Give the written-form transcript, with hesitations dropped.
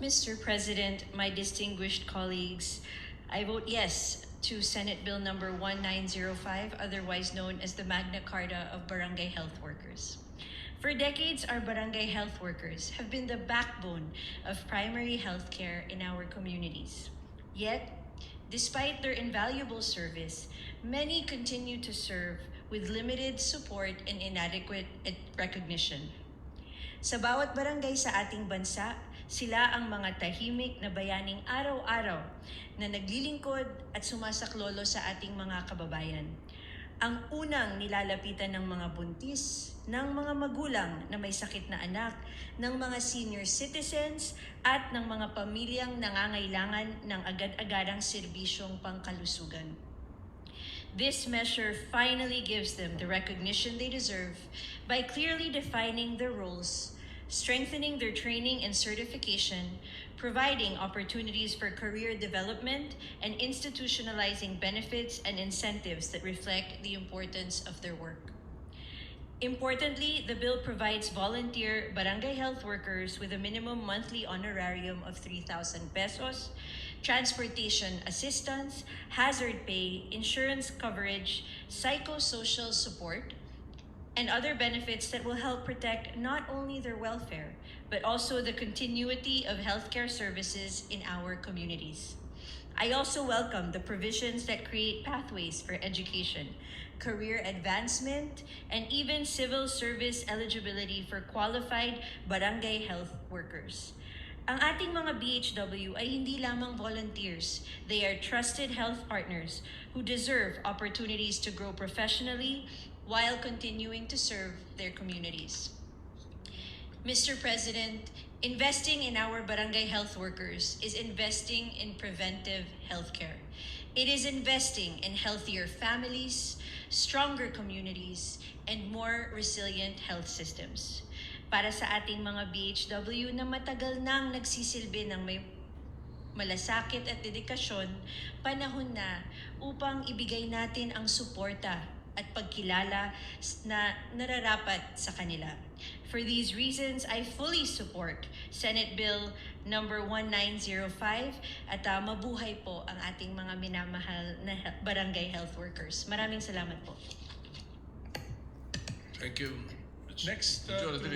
Mr. President, my distinguished colleagues, I vote yes to Senate Bill number 1905, otherwise known as the Magna Carta of Barangay Health Workers. For decades, our barangay health workers have been the backbone of primary health care in our communities. Yet, despite their invaluable service, many continue to serve with limited support and inadequate recognition. Sa bawat barangay sa ating bansa, sila ang mga tahimik na bayaning araw-araw na naglilingkod at sumasaklolo sa ating mga kababayan. Ang unang nilalapitan ng mga buntis, ng mga magulang na may sakit na anak, ng mga senior citizens at ng mga pamilyang nangangailangan ng agad-agarang serbisyong pangkalusugan. This measure finally gives them the recognition they deserve by clearly defining their roles, strengthening their training and certification, providing opportunities for career development, and institutionalizing benefits and incentives that reflect the importance of their work. Importantly, the bill provides volunteer barangay health workers with a minimum monthly honorarium of 3,000 pesos, transportation assistance, hazard pay, insurance coverage, psychosocial support, and other benefits that will help protect not only their welfare, but also the continuity of healthcare services in our communities. I also welcome the provisions that create pathways for education, career advancement, and even civil service eligibility for qualified barangay health workers. Ang ating mga BHW ay hindi lamang volunteers. They are trusted health partners who deserve opportunities to grow professionally while continuing to serve their communities. Mr. President, investing in our barangay health workers is investing in preventive healthcare. It is investing in healthier families, stronger communities, and more resilient health systems. Para sa ating mga BHW na matagal nang nagsisilbi ng may malasakit at dedikasyon, panahon na upang ibigay natin ang suporta at pagkilala na nararapat sa kanila. For these reasons, I fully support Senate Bill number 1905 at mabuhay po ang ating mga minamahal na barangay health workers. Maraming salamat po. Thank you. Next,